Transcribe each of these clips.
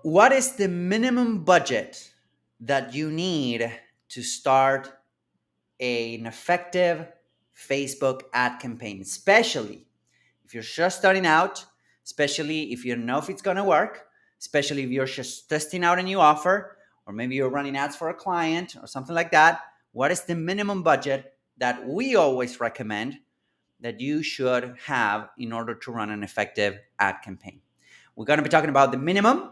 what is the minimum budget that you need to start an effective Facebook ad campaign, especially if you're just starting out, especially if you don't know if it's going to work, especially if you're just testing out a new offer, or maybe you're running ads for a client or something like that? What is the minimum budget that we always recommend that you should have in order to run an effective ad campaign? We're going to be talking about the minimum,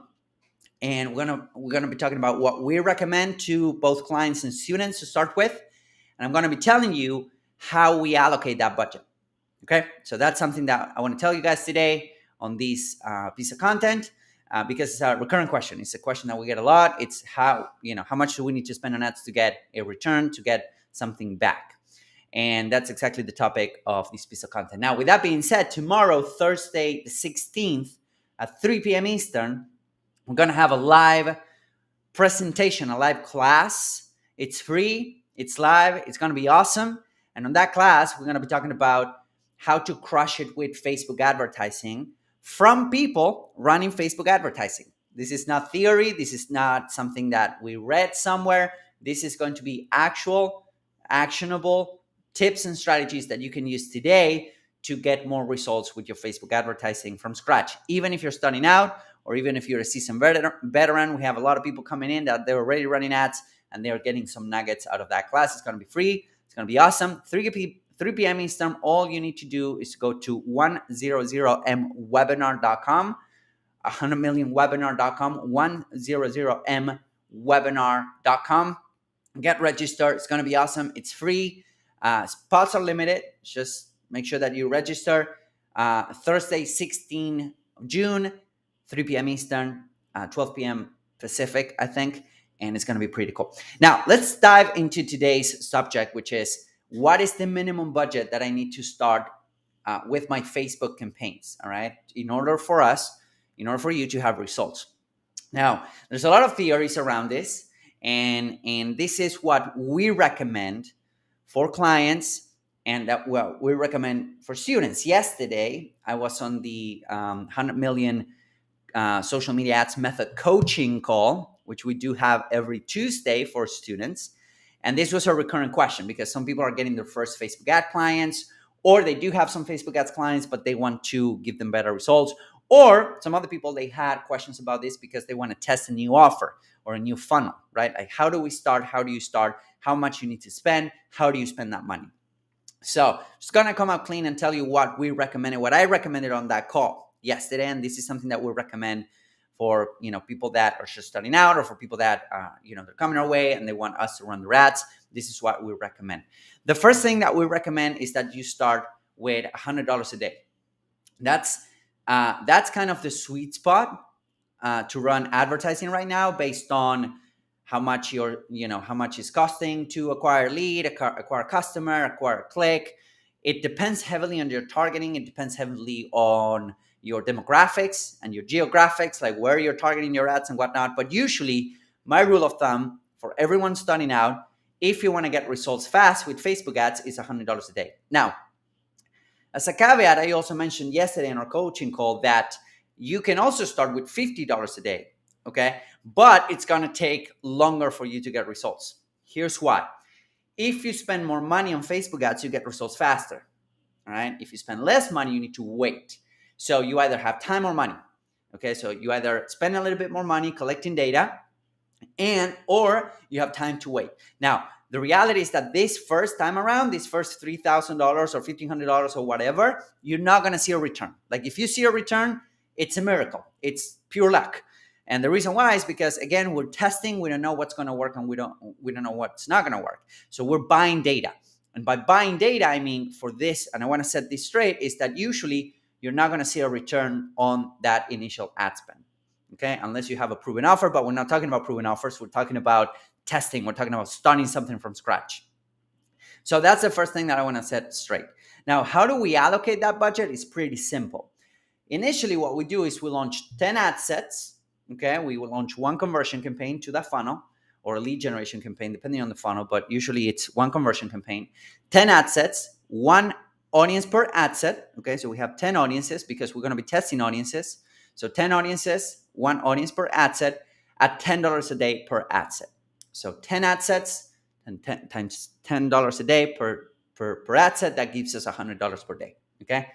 and we're gonna be talking about what we recommend to both clients and students to start with, and I'm going to be telling you how we allocate that budget. Okay, so that's something that I want to tell you guys today on this piece of content, because it's a recurrent question. It's a question that we get a lot. It's how much do we need to spend on ads to get a return, to get something back, and that's exactly the topic of this piece of content. Now, with that being said, tomorrow, Thursday the 16th at 3 p.m. Eastern, we're going to have a live presentation, a live class. It's free, it's live, it's going to be awesome. And on that class, we're going to be talking about how to crush it with Facebook advertising from people running Facebook advertising. This is not theory. This is not something that we read somewhere. This is going to be actual, actionable tips and strategies that you can use today to get more results with your Facebook advertising from scratch. Even if you're starting out, or even if you're a seasoned veteran, we have a lot of people coming in that they're already running ads and they're getting some nuggets out of that class. It's going to be free. It's going to be awesome. 3 p.m. Eastern. All you need to do is go to 100mwebinar.com, 100millionwebinar.com, 100mwebinar.com. Get registered. It's going to be awesome. It's free. Spots are limited. Just make sure that you register. Thursday, 16 June, 3 p.m. Eastern, 12 p.m. Pacific, I think, and it's going to be pretty cool. Now, let's dive into today's subject, which is what is the minimum budget that I need to start with my Facebook campaigns, all right, in order for you to have results. Now, there's a lot of theories around this, and this is what we recommend for clients, and that, well, we recommend for students. Yesterday, I was on the 100 million social media ads method coaching call, which we do have every Tuesday for students. And this was a recurrent question because some people are getting their first Facebook ad clients, or they do have some Facebook ads clients, but they want to give them better results. Or some other people, they had questions about this because they want to test a new offer or a new funnel, right? Like, how do we start? How do you start? How much you need to spend? How do you spend that money? So just going to come out clean and tell you what we recommended, what I recommended on that call yesterday. And this is something that we recommend for, people that are just starting out, or for people that, they're coming our way and they want us to run their ads. This is what we recommend. The first thing that we recommend is that you start with $100 a day. That's kind of the sweet spot to run advertising right now, based on how much how much is costing to acquire a lead, acquire a customer, acquire a click. It depends heavily on your targeting. It depends heavily on your demographics and your geographics, like where you're targeting your ads and whatnot. But usually, my rule of thumb for everyone starting out, if you want to get results fast with Facebook ads, is $100 a day. Now, as a caveat, I also mentioned yesterday in our coaching call that you can also start with $50 a day, okay? But it's going to take longer for you to get results. Here's why. If you spend more money on Facebook ads, you get results faster, all right? If you spend less money, you need to wait. So you either have time or money, okay? So you either spend a little bit more money collecting data, or you have time to wait. Now, the reality is that this first time around, this first $3,000 or $1,500 or whatever, you're not going to see a return. Like, if you see a return, it's a miracle. It's pure luck. And the reason why is because, again, we're testing. We don't know what's going to work, and we don't know what's not going to work. So we're buying data. And by buying data, I mean, for this, and I want to set this straight, is that usually you're not going to see a return on that initial ad spend, okay? Unless you have a proven offer, but we're not talking about proven offers. We're talking about testing. We're talking about starting something from scratch. So that's the first thing that I want to set straight. Now, how do we allocate that budget? It's pretty simple. Initially, what we do is we launch 10 ad sets, okay? We will launch one conversion campaign to that funnel, or a lead generation campaign, depending on the funnel, but usually it's one conversion campaign, 10 ad sets, one audience per ad set, okay? So we have 10 audiences because we're going to be testing audiences. So 10 audiences, one audience per ad set at $10 a day per ad set. So 10 ad sets and 10 times $10 a day per ad set, that gives us $100 per day. Okay.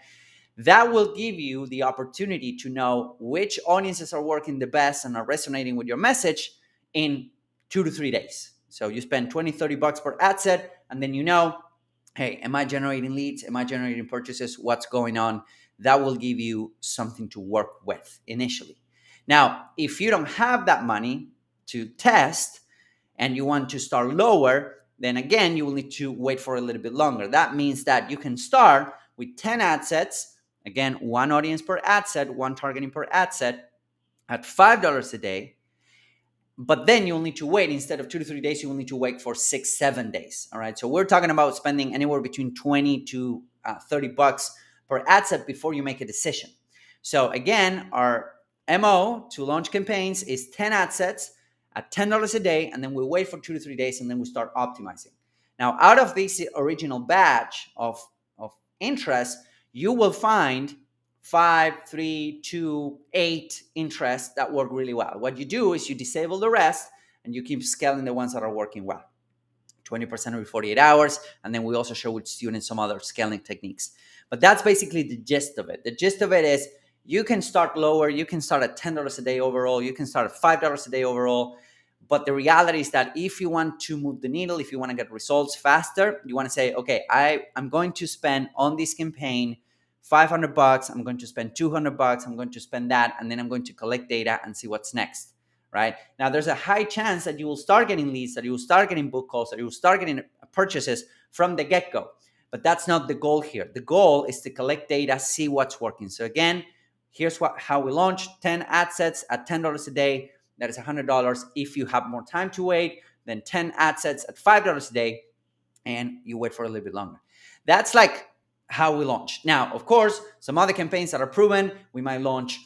That will give you the opportunity to know which audiences are working the best and are resonating with your message in 2 to 3 days. So you spend 20, 30 bucks per ad set, and then you know, hey, am I generating leads? Am I generating purchases? What's going on? That will give you something to work with initially. Now, if you don't have that money to test and you want to start lower, then again, you will need to wait for a little bit longer. That means that you can start with 10 ad sets, again, one audience per ad set, one targeting per ad set at $5 a day. But then you'll need to wait, instead of 2 to 3 days, you will need to wait for 6, 7 days. All right. So we're talking about spending anywhere between 20 to 30 bucks per ad set before you make a decision. So again, our MO to launch campaigns is 10 ad sets at $10 a day, and then we wait for 2 to 3 days, and then we start optimizing. Now, out of this original batch of interest, you will find 5, 3, 2, 8 interests that work really well. What you do is you disable the rest and you keep scaling the ones that are working well. 20% every 48 hours. And then we also share with students some other scaling techniques. But that's basically the gist of it. The gist of it is you can start lower. You can start at $10 a day overall. You can start at $5 a day overall. But the reality is that if you want to move the needle, if you want to get results faster, you want to say, okay, I'm going to spend on this campaign $500. I'm going to spend $200. I'm going to spend that. And then I'm going to collect data and see what's next, right? Now, there's a high chance that you will start getting leads, that you will start getting book calls, that you will start getting purchases from the get-go. But that's not the goal here. The goal is to collect data, see what's working. So again, here's how we launched 10 ad sets at $10 a day. That is $100. If you have more time to wait, then 10 ad sets at $5 a day, and you wait for a little bit longer. That's like how we launch. Now, of course, some other campaigns that are proven, we might launch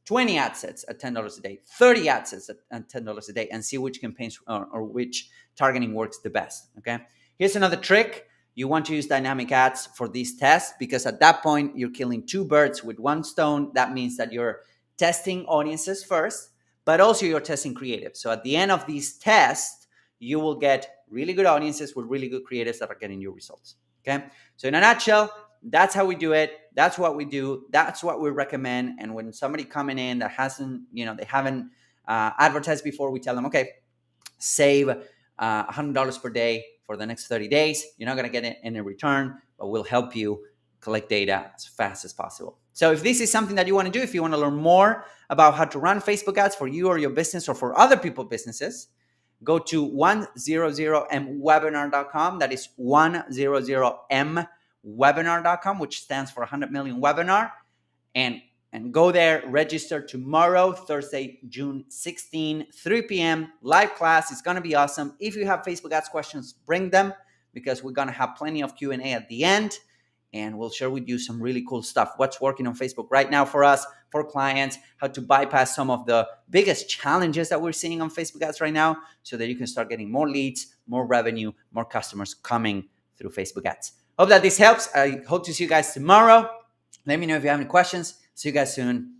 20 ad sets at $10 a day, 30 ad sets at $10 a day, and see which campaigns or which targeting works the best. Okay. Here's another trick. You want to use dynamic ads for these tests, because at that point, you're killing two birds with one stone. That means that you're testing audiences first, but also you're testing creative. So at the end of these tests, you will get really good audiences with really good creatives that are getting you results. Okay. So in a nutshell, that's how we do it. That's what we do. That's what we recommend. And when somebody coming in that hasn't, they haven't advertised before, we tell them, okay, save $100 per day for the next 30 days. You're not going to get any return, but we'll help you collect data as fast as possible. So if this is something that you want to do, if you want to learn more about how to run Facebook ads for you or your business or for other people's businesses, go to 100mwebinar.com. That is 100mwebinar.com, which stands for 100 million webinar. And go there, register tomorrow, Thursday, June 16, 3 p.m. live class. It's going to be awesome. If you have Facebook ads questions, bring them, because we're going to have plenty of Q&A at the end. And we'll share with you some really cool stuff. What's working on Facebook right now for us, for clients, how to bypass some of the biggest challenges that we're seeing on Facebook ads right now, so that you can start getting more leads, more revenue, more customers coming through Facebook ads. Hope that this helps. I hope to see you guys tomorrow. Let me know if you have any questions. See you guys soon.